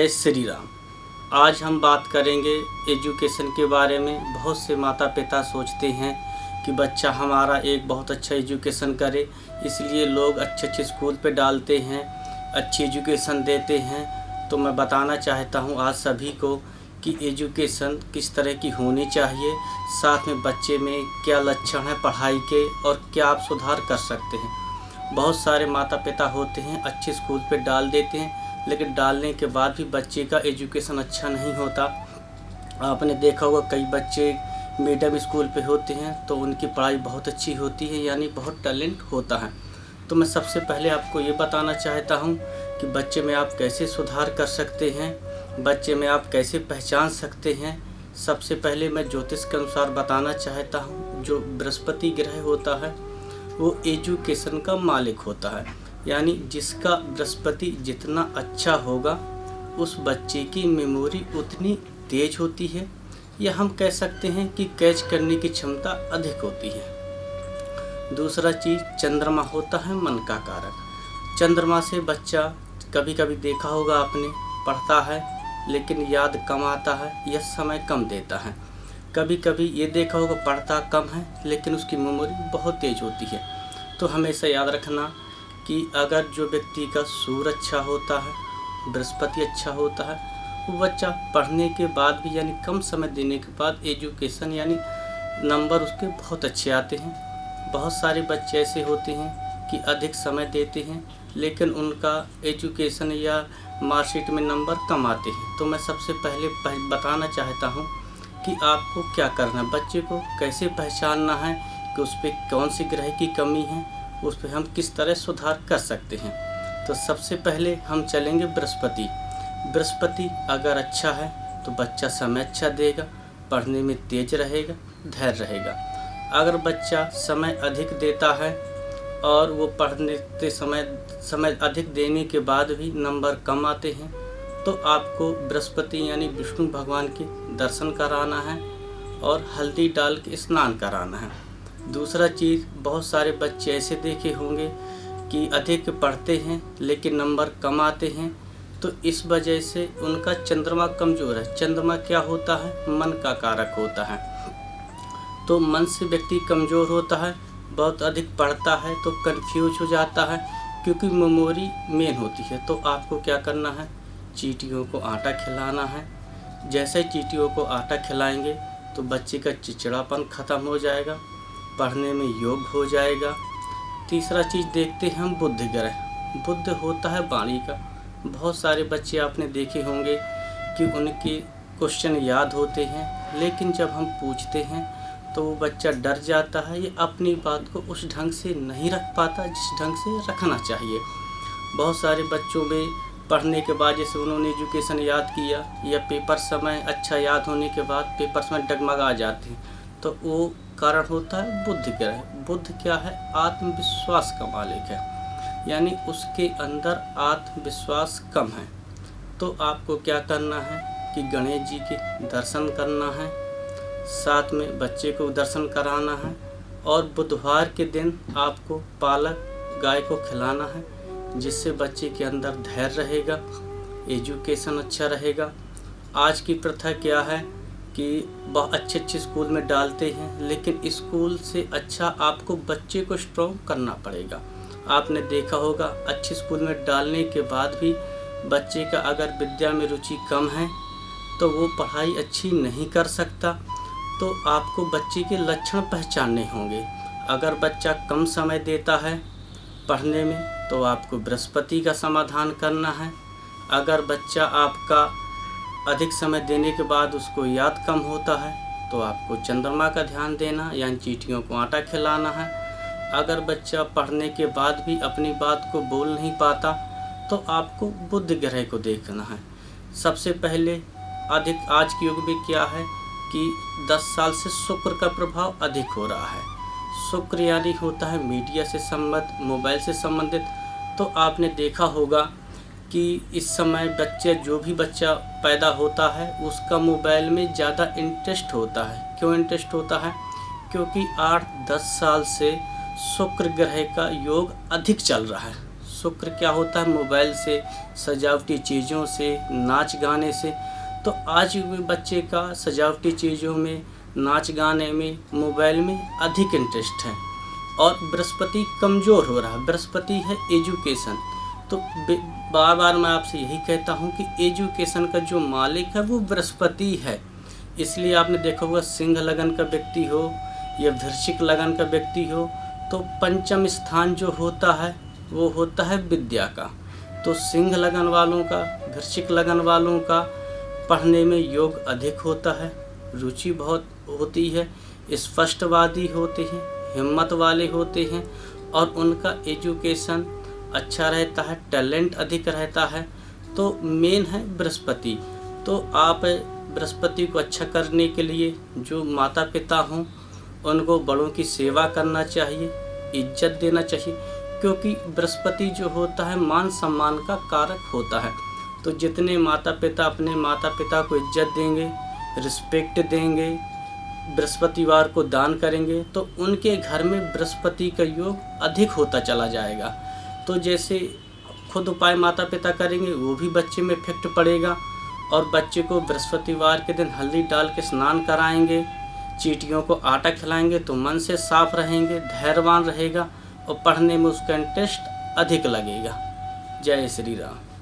जय श्री राम। आज हम बात करेंगे एजुकेशन के बारे में। बहुत से माता पिता सोचते हैं कि बच्चा हमारा एक बहुत अच्छा एजुकेशन करे, इसलिए लोग अच्छे स्कूल पे डालते हैं, अच्छी एजुकेशन देते हैं। तो मैं बताना चाहता हूँ आज सभी को कि एजुकेशन किस तरह की होनी चाहिए, साथ में बच्चे में क्या लक्षण है पढ़ाई के और क्या आप सुधार कर सकते हैं। बहुत सारे माता पिता होते हैं अच्छे स्कूल पे डाल देते हैं, लेकिन डालने के बाद भी बच्चे का एजुकेशन अच्छा नहीं होता। आपने देखा होगा कई बच्चे मीडियम स्कूल पे होते हैं तो उनकी पढ़ाई बहुत अच्छी होती है, यानी बहुत टैलेंट होता है। तो मैं सबसे पहले आपको ये बताना चाहता हूँ कि बच्चे में आप कैसे सुधार कर सकते हैं, बच्चे में आप कैसे पहचान सकते हैं। सबसे पहले मैं ज्योतिष के अनुसार बताना चाहता हूँ, जो बृहस्पति ग्रह होता है वो एजुकेशन का मालिक होता है, यानी जिसका बृहस्पति जितना अच्छा होगा उस बच्चे की मेमोरी उतनी तेज होती है, या हम कह सकते हैं कि कैच करने की क्षमता अधिक होती है। दूसरा चीज़ चंद्रमा होता है मन का कारक। चंद्रमा से बच्चा कभी कभी देखा होगा आपने, पढ़ता है लेकिन याद कम आता है या समय कम देता है। कभी कभी ये देखा होगा पढ़ता कम है लेकिन उसकी मेमोरी बहुत तेज होती है। तो हमेशा याद रखना कि अगर जो व्यक्ति का सूर्य अच्छा होता है, बृहस्पति अच्छा होता है, वो बच्चा पढ़ने के बाद भी यानी कम समय देने के बाद एजुकेशन यानी नंबर उसके बहुत अच्छे आते हैं। बहुत सारे बच्चे ऐसे होते हैं कि अधिक समय देते हैं लेकिन उनका एजुकेशन या मार्कशीट में नंबर कम आते हैं। तो मैं सबसे पहले बताना चाहता हूँ कि आपको क्या करना है, बच्चे को कैसे पहचानना है कि उस पर कौन सी ग्रह की कमी है, उस पर हम किस तरह सुधार कर सकते हैं। तो सबसे पहले हम चलेंगे बृहस्पति। बृहस्पति अगर अच्छा है तो बच्चा समय अच्छा देगा, पढ़ने में तेज रहेगा, धैर्य रहेगा। अगर बच्चा समय अधिक देता है और वो पढ़ने के समय अधिक देने के बाद भी नंबर कम आते हैं, तो आपको बृहस्पति यानी विष्णु भगवान के दर्शन कराना है और हल्दी डाल के स्नान कराना है। दूसरा चीज़, बहुत सारे बच्चे ऐसे देखे होंगे कि अधिक पढ़ते हैं लेकिन नंबर कम आते हैं, तो इस वजह से उनका चंद्रमा कमज़ोर है। चंद्रमा क्या होता है? मन का कारक होता है। तो मन से व्यक्ति कमज़ोर होता है, बहुत अधिक पढ़ता है तो कंफ्यूज हो जाता है, क्योंकि मेमोरी मेन होती है। तो आपको क्या करना है, चींटियों को आटा खिलाना है। जैसे चींटियों को आटा खिलाएंगे तो बच्चे का चिड़चिड़ापन ख़त्म हो जाएगा, पढ़ने में योग हो जाएगा। तीसरा चीज़ देखते हैं हम बुध ग्रह। बुध होता है वाणी का। बहुत सारे बच्चे आपने देखे होंगे कि उनके क्वेश्चन याद होते हैं, लेकिन जब हम पूछते हैं तो वो बच्चा डर जाता है, ये अपनी बात को उस ढंग से नहीं रख पाता जिस ढंग से रखना चाहिए। बहुत सारे बच्चों में पढ़ने के बाद जैसे उन्होंने एजुकेशन याद किया या पेपर समय अच्छा याद होने के बाद पेपर समय डगमगा जाते हैं, तो वो कारण होता है बुध ग्रह। बुध क्या है? आत्मविश्वास का मालिक है, यानी उसके अंदर आत्मविश्वास कम है। तो आपको क्या करना है कि गणेश जी के दर्शन करना है, साथ में बच्चे को दर्शन कराना है, और बुधवार के दिन आपको पालक गाय को खिलाना है, जिससे बच्चे के अंदर धैर्य रहेगा, एजुकेशन अच्छा रहेगा। आज की प्रथा क्या है कि बहुत अच्छे स्कूल में डालते हैं, लेकिन स्कूल से अच्छा आपको बच्चे को स्ट्रॉन्ग करना पड़ेगा। आपने देखा होगा अच्छे स्कूल में डालने के बाद भी बच्चे का अगर विद्या में रुचि कम है तो वो पढ़ाई अच्छी नहीं कर सकता। तो आपको बच्चे के लक्षण पहचानने होंगे। अगर बच्चा कम समय देता है पढ़ने में तो आपको बृहस्पति का समाधान करना है। अगर बच्चा आपका अधिक समय देने के बाद उसको याद कम होता है तो आपको चंद्रमा का ध्यान देना, यानी चींटियों को आटा खिलाना है। अगर बच्चा पढ़ने के बाद भी अपनी बात को बोल नहीं पाता तो आपको बुध ग्रह को देखना है। सबसे पहले अधिक आज के युग में क्या है कि 10 साल से शुक्र का प्रभाव अधिक हो रहा है। शुक्र यानी होता है मीडिया से संबंधित, मोबाइल से संबंधित। तो आपने देखा होगा कि इस समय जो भी बच्चा पैदा होता है उसका मोबाइल में ज़्यादा इंटरेस्ट होता है। क्यों इंटरेस्ट होता है? क्योंकि 8-10 साल से शुक्र ग्रह का योग अधिक चल रहा है। शुक्र क्या होता है मोबाइल से, सजावटी चीज़ों से, नाच गाने से। तो आज भी बच्चे का सजावटी चीज़ों में, नाच गाने में, मोबाइल में अधिक इंटरेस्ट है और बृहस्पति कमज़ोर हो रहा है। बृहस्पति है एजुकेशन। तो बार बार मैं आपसे यही कहता हूँ कि एजुकेशन का जो मालिक है वो बृहस्पति है। इसलिए आपने देखा होगा सिंह लगन का व्यक्ति हो या वृश्चिक लगन का व्यक्ति हो तो पंचम स्थान जो होता है वो होता है विद्या का। तो सिंह लगन वालों का, वृश्चिक लगन वालों का पढ़ने में योग अधिक होता है, रुचि बहुत होती है, स्पष्टवादी होते हैं, हिम्मत वाले होते हैं और उनका एजुकेशन अच्छा रहता है, टैलेंट अधिक रहता है। तो मेन है बृहस्पति। तो आप बृहस्पति को अच्छा करने के लिए जो माता पिता हों उनको बड़ों की सेवा करना चाहिए, इज्जत देना चाहिए, क्योंकि बृहस्पति जो होता है मान सम्मान का कारक होता है। तो जितने माता पिता अपने माता पिता को इज्जत देंगे, रिस्पेक्ट देंगे, बृहस्पतिवार को दान करेंगे तो उनके घर में बृहस्पति का योग अधिक होता चला जाएगा। तो जैसे खुद उपाय माता पिता करेंगे वो भी बच्चे में इफेक्ट पड़ेगा और बच्चे को बृहस्पतिवार के दिन हल्दी डाल के स्नान कराएंगे, चींटियों को आटा खिलाएंगे तो मन से साफ रहेंगे, धैर्यवान रहेगा और पढ़ने में उसका इंटरेस्ट अधिक लगेगा। जय श्री राम।